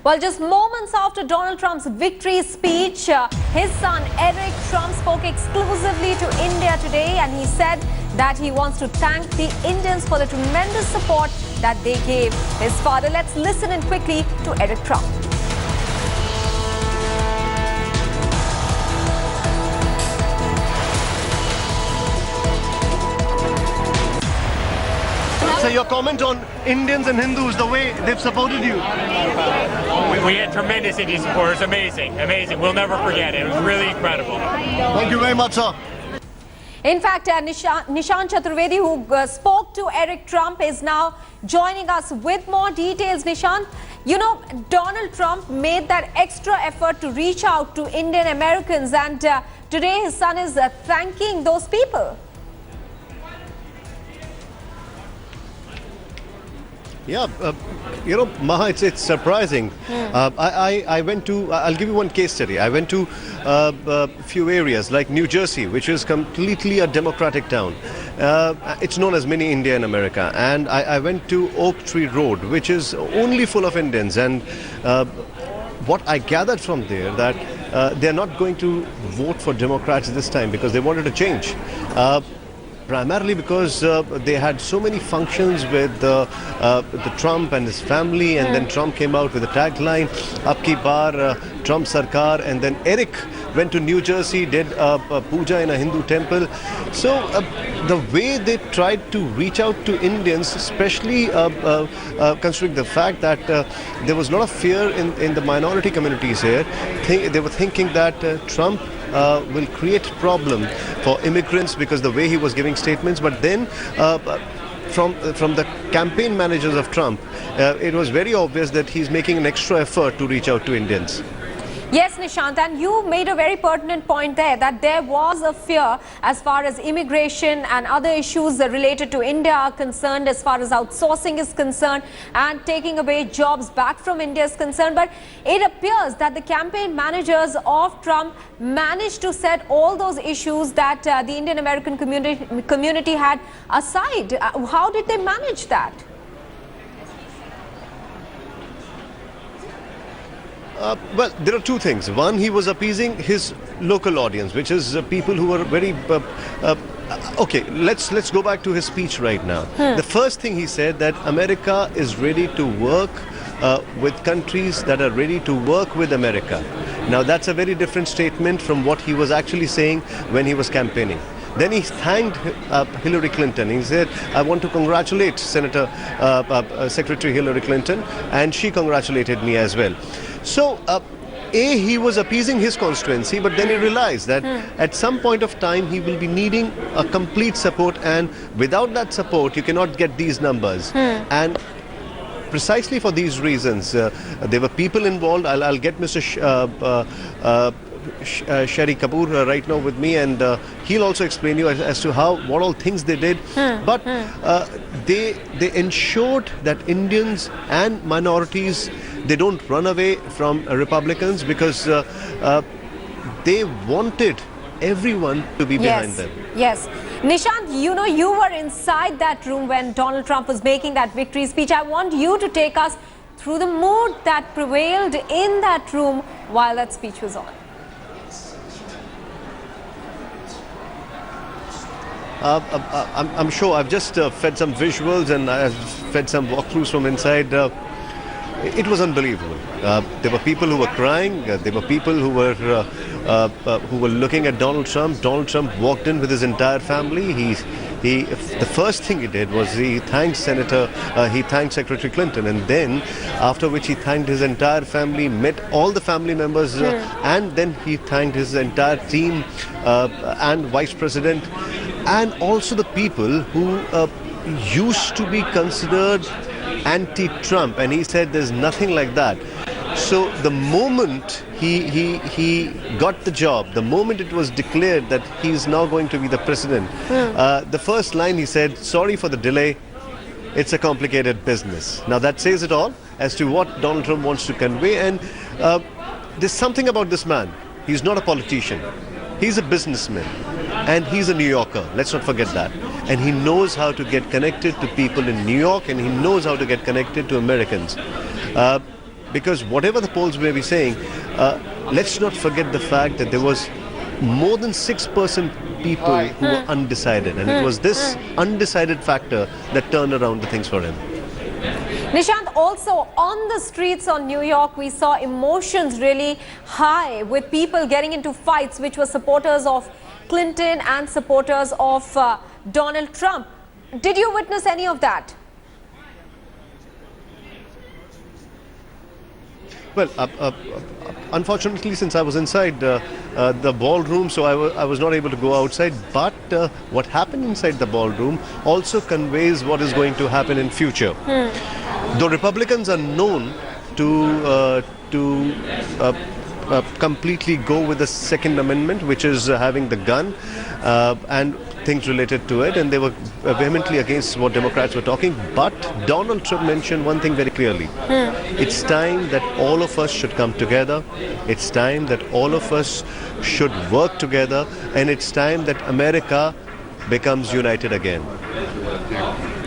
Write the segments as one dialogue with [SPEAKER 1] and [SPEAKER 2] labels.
[SPEAKER 1] Well, just moments after Donald Trump's victory speech, his son Eric Trump spoke exclusively to India today, and he said that he wants to thank the Indians for the tremendous support that they gave his father. Let's listen in quickly to Eric Trump.
[SPEAKER 2] So your comment on Indians and Hindus, the way they've supported you?
[SPEAKER 3] We had tremendous Indian support. It's amazing, amazing. We'll never forget it. It was really incredible.
[SPEAKER 2] Thank you very much, sir.
[SPEAKER 1] In fact, Nishan Chaturvedi, who spoke to Eric Trump, is now joining us with more details. Nishan, you know, Donald Trump made that extra effort to reach out to Indian Americans, and today his son is thanking those people.
[SPEAKER 2] Yeah, you know, Maha, it's surprising. I went to, I'll give you one case study. I went to a few areas like New Jersey, which is completely a democratic town. It's known as mini India in America. And I went to Oak Tree Road, which is only full of Indians. And what I gathered from there that they're not going to vote for Democrats this time because they wanted to change. Primarily because they had so many functions with the Trump and his family, and then Trump came out with a tagline, Ab ki baar Trump Sarkar, and then Eric went to New Jersey, did a puja in a Hindu temple. So the way they tried to reach out to Indians, especially considering the fact that there was a lot of fear in the minority communities here, they were thinking that Trump will create problem for immigrants because the way he was giving statements. But then from the campaign managers of Trump, it was very obvious that he's making an extra effort to reach out to Indians.
[SPEAKER 1] Yes, Nishant, and you made a very pertinent point there that there was a fear as far as immigration and other issues related to India are concerned, as far as outsourcing is concerned and taking away jobs back from India is concerned. But it appears that the campaign managers of Trump managed to set all those issues that the Indian American community had aside. How did they manage that?
[SPEAKER 2] Well, there are two things. One, he was appeasing his local audience, which is people who were very... okay, let's go back to his speech right now. The first thing he said that America is ready to work with countries that are ready to work with America. Now, that's a very different statement from what he was actually saying when he was campaigning. Then he thanked Hillary Clinton. He said, I want to congratulate Secretary Hillary Clinton, and she congratulated me as well. So, he was appeasing his constituency, but then he realized that at some point of time he will be needing a complete support, and without that support you cannot get these numbers. And precisely for these reasons, there were people involved. I'll get Mr. Sherry Kapoor right now with me, and he'll also explain you as to what all things they did. But they ensured that Indians and minorities, they don't run away from Republicans, because they wanted everyone to be behind them.
[SPEAKER 1] Yes. Nishant, you know, you were inside that room when Donald Trump was making that victory speech. I want you to take us through the mood that prevailed in that room while that speech was on.
[SPEAKER 2] I'm sure I've just fed some visuals, and I've fed some walkthroughs from inside. It was unbelievable. There were people who were crying. There were people who were looking at Donald Trump. Donald Trump walked in with his entire family. The first thing he did was he thanked Secretary Clinton, and then after which he thanked his entire family, met all the family members, and then he thanked his entire team and Vice President, and also the people who used to be considered anti-Trump, and he said there's nothing like that. So the moment he got the job, the moment it was declared that he's now going to be the president, the first line he said, sorry for the delay, it's a complicated business. Now that says it all as to what Donald Trump wants to convey, and there's something about this man. He's not a politician. He's a businessman, and he's a New Yorker. Let's not forget that. And he knows how to get connected to people in New York, and he knows how to get connected to Americans. because whatever the polls may be saying, let's not forget the fact that there was more than 6% people who were undecided, and it was this undecided factor that turned around the things for him.
[SPEAKER 1] Nishant, also on the streets of New York, we saw emotions really high with people getting into fights, which were supporters of Clinton and supporters of Donald Trump. Did you witness any of that?
[SPEAKER 2] Well, unfortunately, since I was inside the ballroom, so I was not able to go outside. But what happened inside the ballroom also conveys what is going to happen in future. Though Republicans are known to completely go with the Second Amendment, which is having the gun and things related to it, and they were vehemently against what Democrats were talking. But Donald Trump mentioned one thing very clearly. It's time that all of us should come together. It's time that all of us should work together, and it's time that America becomes united again.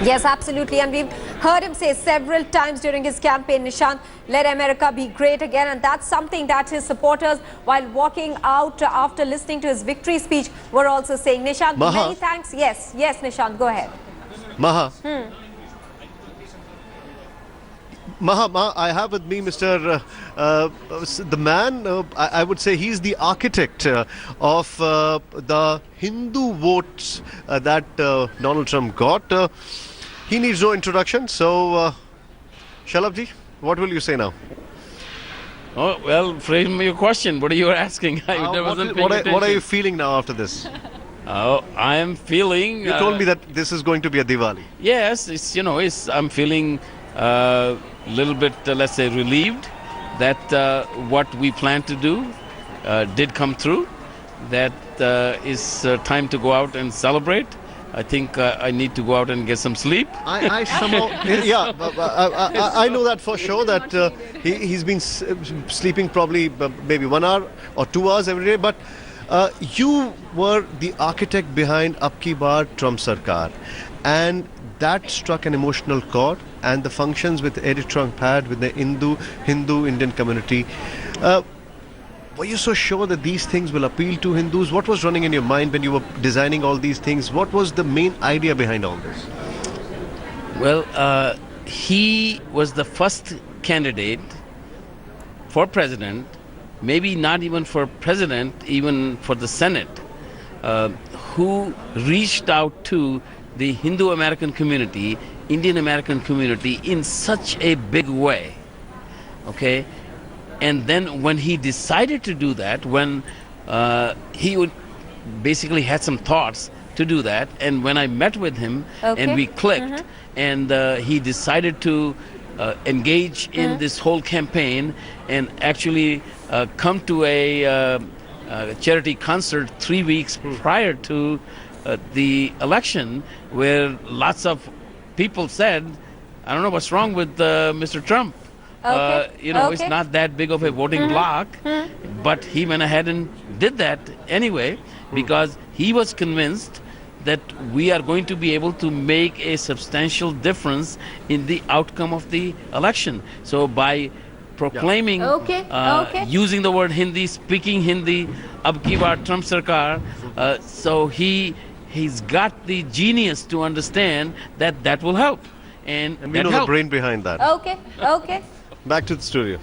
[SPEAKER 1] Yes, absolutely. And we've heard him say several times during his campaign, Nishant, let America be great again. And that's something that his supporters, while walking out after listening to his victory speech, were also saying. Nishant, many thanks. Yes, Nishant, go ahead.
[SPEAKER 2] Maha, I have with me Mr. The man, I would say he's the architect of the Hindu votes that Donald Trump got. He needs no introduction. So, Shalabji, what will you say now?
[SPEAKER 4] Oh, well, frame your question. What are you asking?
[SPEAKER 2] What are you feeling now after this?
[SPEAKER 4] Oh, I am feeling...
[SPEAKER 2] You told me that this is going to be a Diwali.
[SPEAKER 4] Yes, I'm feeling a little bit, let's say, relieved that what we planned to do did come through. That is time to go out and celebrate. I think I need to go out and get some sleep.
[SPEAKER 2] I somehow, I know that for sure, that he's been sleeping probably maybe 1 hour or 2 hours every day. But you were the architect behind Ab Ki Baar Trump Sarkar, and that struck an emotional chord. And the functions with Eric Trump had with the Hindu Indian community. Were you so sure that these things will appeal to Hindus? What was running in your mind when you were designing all these things? What was the main idea behind all this?
[SPEAKER 4] Well, he was the first candidate for president, maybe not even for president, even for the Senate, who reached out to the Hindu American community, Indian American community in such a big way. Okay? And then when he decided to do that, when he would basically had some thoughts to do that, and when I met with him and we clicked, and he decided to engage in this whole campaign and actually come to a charity concert 3 weeks prior to the election, where lots of people said, I don't know what's wrong with Mr. Trump. It's not that big of a voting bloc, but he went ahead and did that anyway, because he was convinced that we are going to be able to make a substantial difference in the outcome of the election. So by proclaiming, using the word Hindi, speaking Hindi, Ab Ki Baar Trump Sarkar, so he's got the genius to understand that that will help. And
[SPEAKER 2] we know the brain behind that.
[SPEAKER 1] Okay.
[SPEAKER 2] Back to the studio.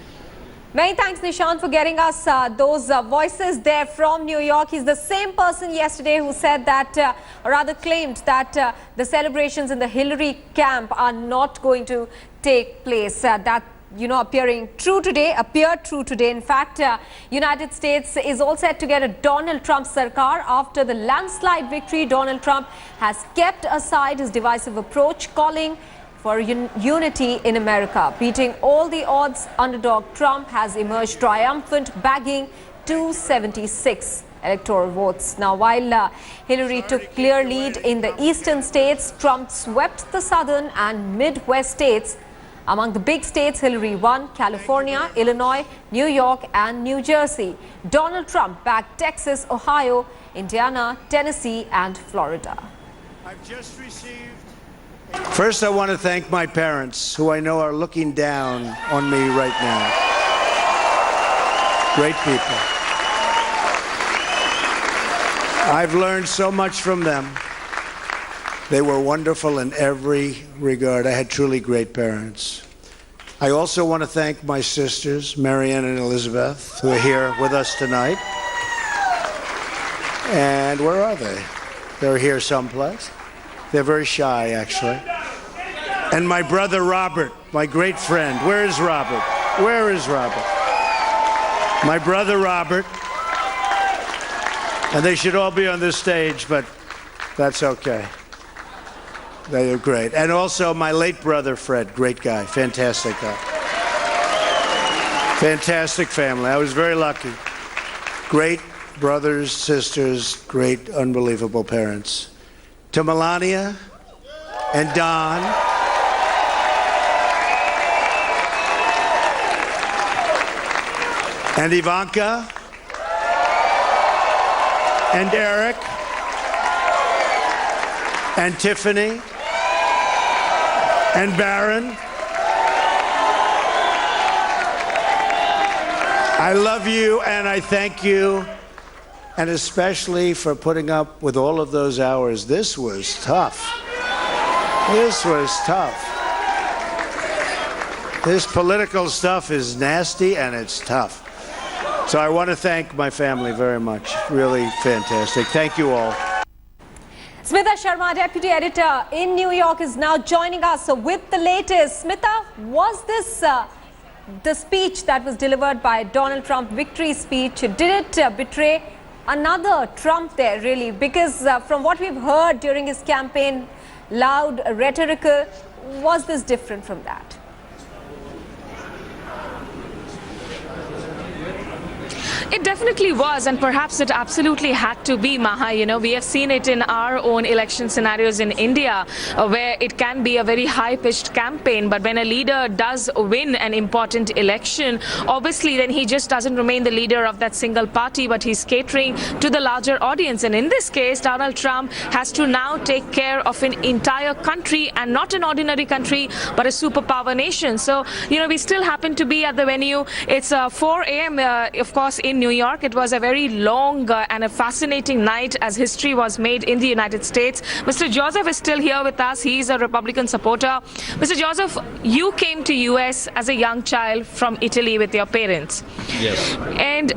[SPEAKER 1] Many thanks, Nishant, for getting us those voices there from New York. He's the same person yesterday who said that, or rather claimed that the celebrations in the Hillary camp are not going to take place. That, appeared true today. In fact, United States is all set to get a Donald Trump Sarkar. After the landslide victory, Donald Trump has kept aside his divisive approach, calling for unity in America. Beating all the odds, underdog Trump has emerged triumphant, bagging 276 electoral votes. Now, while Hillary took clear lead in the eastern states, Trump swept the southern and Midwest states. Among the big states, Hillary won California, Illinois, New York and New Jersey. Donald Trump backed Texas, Ohio, Indiana, Tennessee and Florida.
[SPEAKER 5] I've just received First, I want to thank my parents, who I know are looking down on me right now. Great people. I've learned so much from them. They were wonderful in every regard. I had truly great parents. I also want to thank my sisters, Marianne and Elizabeth, who are here with us tonight. And where are they? They're here someplace. They're very shy, actually. And my brother Robert, my great friend. Where is Robert? Where is Robert? My brother Robert. And they should all be on this stage, but that's okay. They are great. And also my late brother Fred, great guy, fantastic guy. Fantastic family. I was very lucky. Great brothers, sisters, great, unbelievable parents. To Melania and Don. And Ivanka. And Eric. And Tiffany. And Barron. I love you and I thank you, and especially for putting up with all of those hours. This was tough. This was tough. This political stuff is nasty and it's tough. So I want to thank my family very much. Really fantastic. Thank you all.
[SPEAKER 1] Smita Sharma, Deputy Editor in New York, is now joining us. So with the latest, Smita, was this the speech that was delivered by Donald Trump, victory speech, did it betray another Trump there, really? Because from what we've heard during his campaign, loud, rhetorical, was this different from that?
[SPEAKER 6] It definitely was, and perhaps it absolutely had to be, Maha. You know, we have seen it in our own election scenarios in India, where it can be a very high-pitched campaign, but when a leader does win an important election, obviously then he just doesn't remain the leader of that single party, but he's catering to the larger audience. And in this case, Donald Trump has to now take care of an entire country, and not an ordinary country, but a superpower nation. So, you know, we still happen to be at the venue. It's 4 a.m., of course, in New York. It was a very long and a fascinating night as history was made in the United States. Mr. Joseph is still here with us. He's a Republican supporter. Mr. Joseph, you came to US as a young child from Italy with your parents.
[SPEAKER 7] Yes.
[SPEAKER 6] And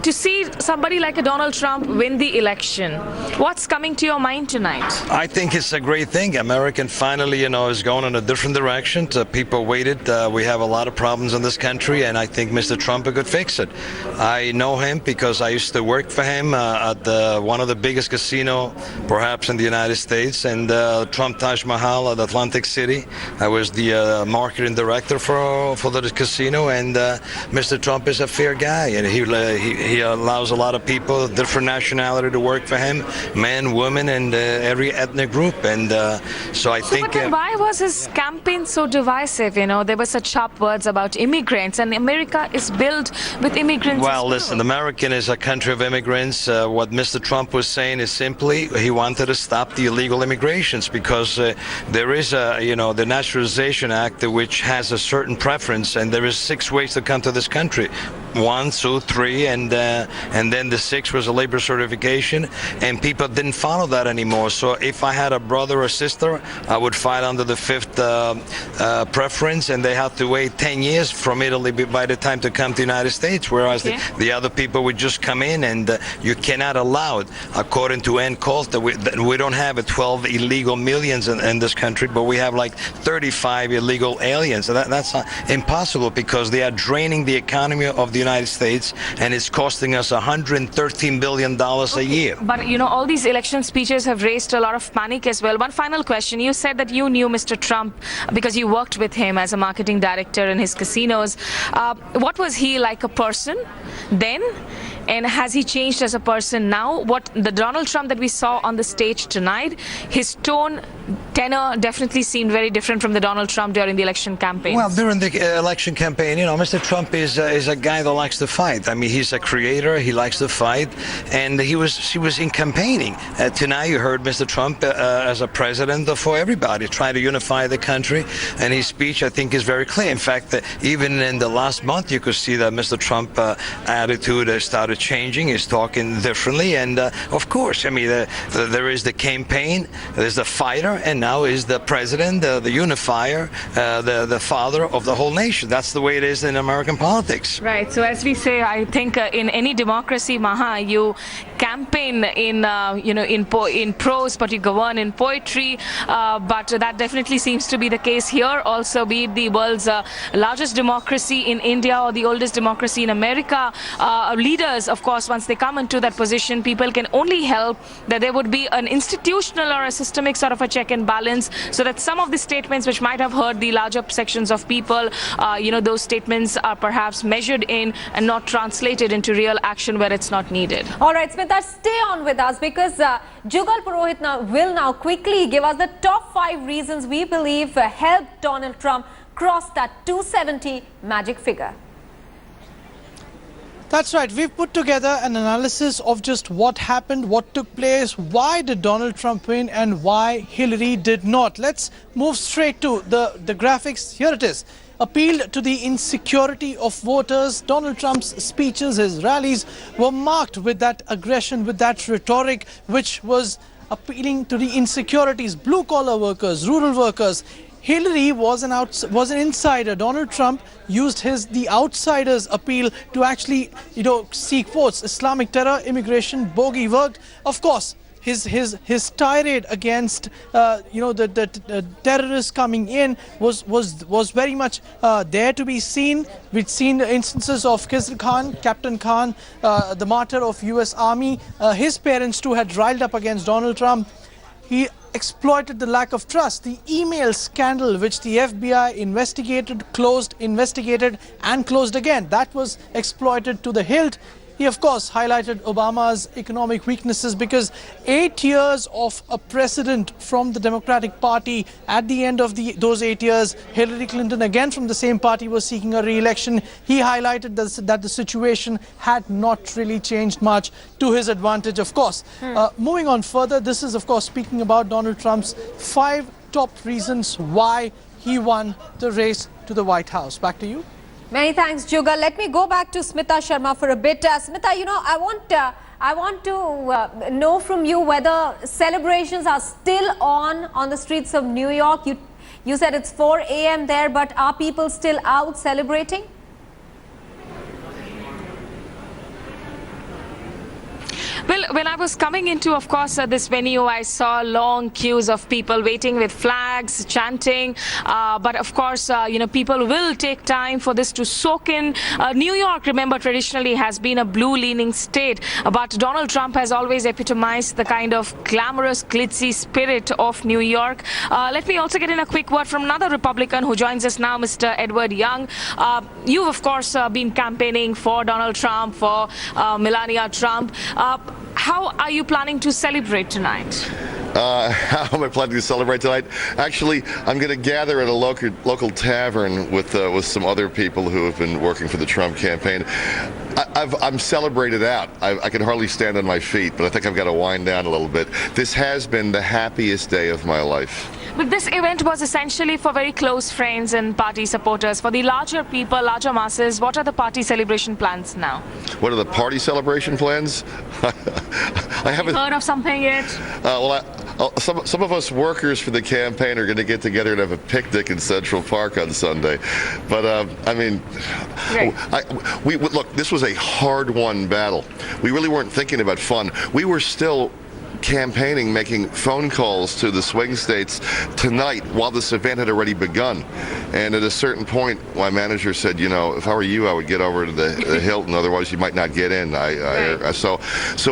[SPEAKER 6] to see somebody like a Donald Trump win the election, what's coming to your mind tonight?
[SPEAKER 7] I think it's a great thing. American finally, is going in a different direction. People waited. We have a lot of problems in this country, and I think Mr. Trump could fix it. I know him because I used to work for him at one of the biggest casino, perhaps in the United States, and Trump Taj Mahal at Atlantic City. I was the marketing director for the casino, and Mr. Trump is a fair guy, and he allows a lot of people, different nationality, to work for him, men, women, and every ethnic group. And so I think...
[SPEAKER 6] But then why was his campaign so divisive? There were such sharp words about immigrants, and America is built with immigrants.
[SPEAKER 7] Well, listen, America is a country of immigrants. What Mr. Trump was saying is simply he wanted to stop the illegal immigrations, because there is the Naturalization Act, which has a certain preference, and there is 6 ways to come to this country. 1, 2, 3, and then the 6th was a labor certification, and people didn't follow that anymore. So if I had a brother or sister, I would fight under the 5th preference, and they have to wait 10 years from Italy by the time to come to the United States, whereas the other people would just come in, and you cannot allow it. According to Coulter, we don't have 12 illegal millions in this country, but we have like 35 illegal aliens. So that's impossible, because they are draining the economy of the United States, and it's costing us $113 billion a year.
[SPEAKER 6] But all these election speeches have raised a lot of panic as well. One final question. You said that you knew Mr. Trump because you worked with him as a marketing director in his casinos. What was he like a person then? And has he changed as a person now? What the Donald Trump that we saw on the stage tonight, his tone, tenor definitely seemed very different from the Donald Trump during the election campaign.
[SPEAKER 7] Well, during the election campaign, you know, Mr. Trump is a guy that likes to fight. I mean, he's a creator. He likes to fight, and he was in campaigning. Tonight, you heard Mr. Trump as a president for everybody, trying to unify the country, and his speech, I think, is very clear. In fact, even in the last month, you could see that Mr. Trump attitude started changing. He's talking differently, and of course, I mean, there is the campaign, there's the fighter, and now is the president, the unifier, the father of the whole nation. That's the way it is in American politics.
[SPEAKER 6] Right. So as we say, I think in any democracy, Maha, you campaign in in prose, but you govern in poetry. But that definitely seems to be the case here. Also, be it the world's largest democracy in India or the oldest democracy in America, leaders, of course, once they come into that position, people can only help that there would be an institutional or a systemic sort of a check and balance, so that some of the statements which might have hurt the larger sections of people, those statements are perhaps measured in and not translated into real action where it's not needed.
[SPEAKER 1] All right, Smita, stay on with us because Jugal Purohit will now quickly give us the top 5 reasons we believe helped Donald Trump cross that 270 magic figure.
[SPEAKER 8] That's right. We've put together an analysis of just what happened, what took place, why did Donald Trump win and why Hillary did not. Let's move straight to the graphics. Here it is. Appealed to the insecurity of voters. Donald Trump's speeches, his rallies were marked with that aggression, with that rhetoric, which was appealing to the insecurities, blue-collar workers, rural workers. Hillary was an insider. Donald Trump used the outsider's appeal to actually, seek votes. Islamic terror, immigration, bogey worked. Of course, his tirade against the terrorists coming in was very much there to be seen. We'd seen instances of Khizr Khan, Captain Khan, the martyr of U.S. Army. His parents too had riled up against Donald Trump. He exploited the lack of trust. The email scandal, which the FBI investigated and closed again, that was exploited to the hilt. He, of course, highlighted Obama's economic weaknesses because 8 years of a precedent from the Democratic Party. At the end of those 8 years, Hillary Clinton, again from the same party, was seeking a re-election. He highlighted that the situation had not really changed much to his advantage, of course. Moving on further, this is, of course, speaking about Donald Trump's 5 top reasons why he won the race to the White House. Back to you.
[SPEAKER 1] Many thanks, Jugal. Let me go back to Smita Sharma for a bit. Smita, I want to know from you whether celebrations are still on the streets of New York. You said it's 4 a.m. there, but are people still out celebrating?
[SPEAKER 6] Well, when I was coming into, of course, this venue, I saw long queues of people waiting with flags, chanting. But of course, people will take time for this to soak in. New York, remember, traditionally has been a blue-leaning state. But Donald Trump has always epitomized the kind of glamorous, glitzy spirit of New York. Let me also get in a quick word from another Republican who joins us now, Mr. Edward Young. You've, of course, been campaigning for Donald Trump, for Melania Trump. How are you planning to celebrate tonight?
[SPEAKER 9] How am I planning to celebrate tonight? Actually, I'm going to gather at a local tavern with some other people who have been working for the Trump campaign. I'm celebrated out. I can hardly stand on my feet, but I think I've got to wind down a little bit. This has been the happiest day of my life.
[SPEAKER 6] But this event was essentially for very close friends and party supporters. For the larger people, larger masses, what are the party celebration plans now?
[SPEAKER 9] What are the party celebration plans? I haven't
[SPEAKER 6] heard of something yet?
[SPEAKER 9] Some of us workers for the campaign are going to get together and have a picnic in Central Park on Sunday. But I mean, look, this was a hard-won battle. We really weren't thinking about fun. We were still campaigning, making phone calls to the swing states tonight while this event had already begun. And at a certain point, my manager said, you know, if I were you, I would get over to the Hilton, otherwise you might not get in. So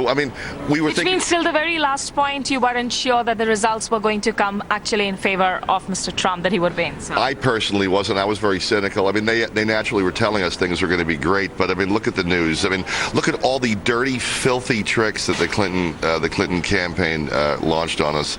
[SPEAKER 9] I mean, we were thinking...
[SPEAKER 6] Which means till the very last point, you weren't sure that the results were going to come actually in favor of Mr. Trump, that he would win. So.
[SPEAKER 9] I personally wasn't. I was very cynical. I mean, they naturally were telling us things were going to be great, but I mean, look at the news. I mean, look at all the dirty, filthy tricks that the Clinton campaign launched on us.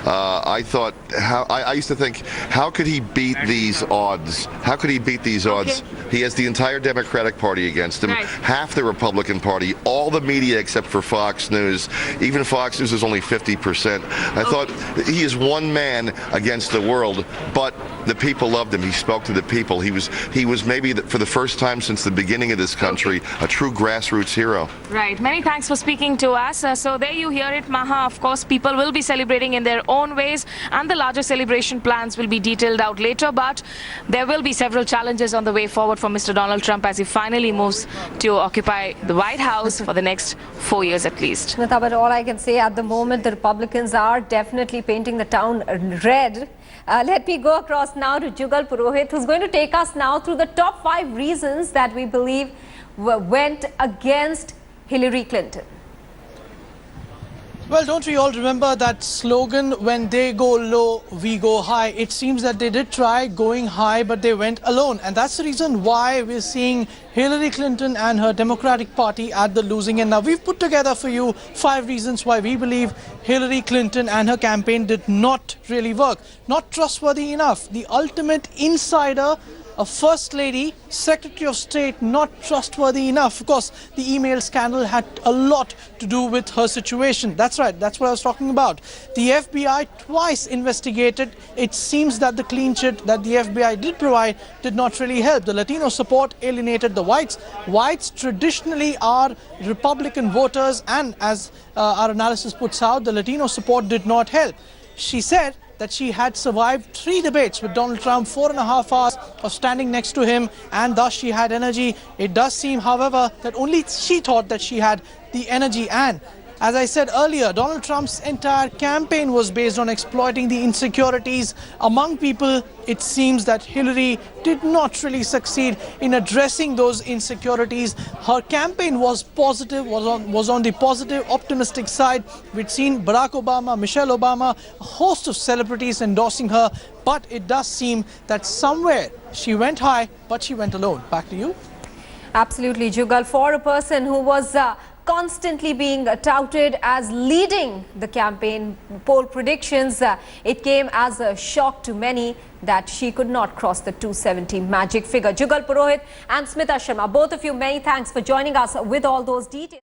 [SPEAKER 9] I thought, I used to think, how could he beat these odds? How could he beat these odds? He has the entire Democratic Party against him, half the Republican Party, all the media except for Fox News. Even Fox News is only 50%. I thought he is one man against the world, but the people loved him. He spoke to the people. He was maybe for the first time since the beginning of this country a true grassroots hero.
[SPEAKER 6] Right. Many thanks for speaking to us. So there you hear it, Maha. Of course, people will be celebrating in their own ways, and the larger celebration plans will be detailed out later. But there will be several challenges on the way forward for Mr. Donald Trump as he finally moves to occupy the White House for the next 4 years at least.
[SPEAKER 1] Smita, but all I can say at the moment, the Republicans are definitely painting the town red. Let me go across now to Jugal Purohit, who's going to take us now through the top 5 reasons that we believe went against Hillary Clinton.
[SPEAKER 8] Well, don't we all remember that slogan, when they go low, we go high? It seems that they did try going high, but they went alone. And that's the reason why we're seeing Hillary Clinton and her Democratic Party at the losing end. Now, we've put together for you 5 reasons why we believe Hillary Clinton and her campaign did not really work. Not trustworthy enough. The ultimate insider, a First Lady, Secretary of State, not trustworthy enough. Of course, the email scandal had a lot to do with her situation. That's right, that's what I was talking about. The FBI twice investigated. It seems that the clean sheet that the FBI did provide did not really help. The Latino support alienated the whites. Whites traditionally are Republican voters, and as our analysis puts out, the Latino support did not help. She said that she had survived 3 debates with Donald Trump, 4.5 hours of standing next to him, and thus she had energy. It does seem, however, that only she thought that she had the energy. And as I said earlier, Donald Trump's entire campaign was based on exploiting the insecurities among people. It seems that Hillary did not really succeed in addressing those insecurities. Her campaign was positive, was on the positive, optimistic side. We'd seen Barack Obama, Michelle Obama, a host of celebrities endorsing her. But it does seem that somewhere she went high, but she went alone. Back to you.
[SPEAKER 1] Absolutely, Jugal. For a person who was constantly being touted as leading the campaign poll predictions, it came as a shock to many that she could not cross the 270 magic figure. Jugal Purohit and Smita Sharma, both of you, many thanks for joining us with all those details.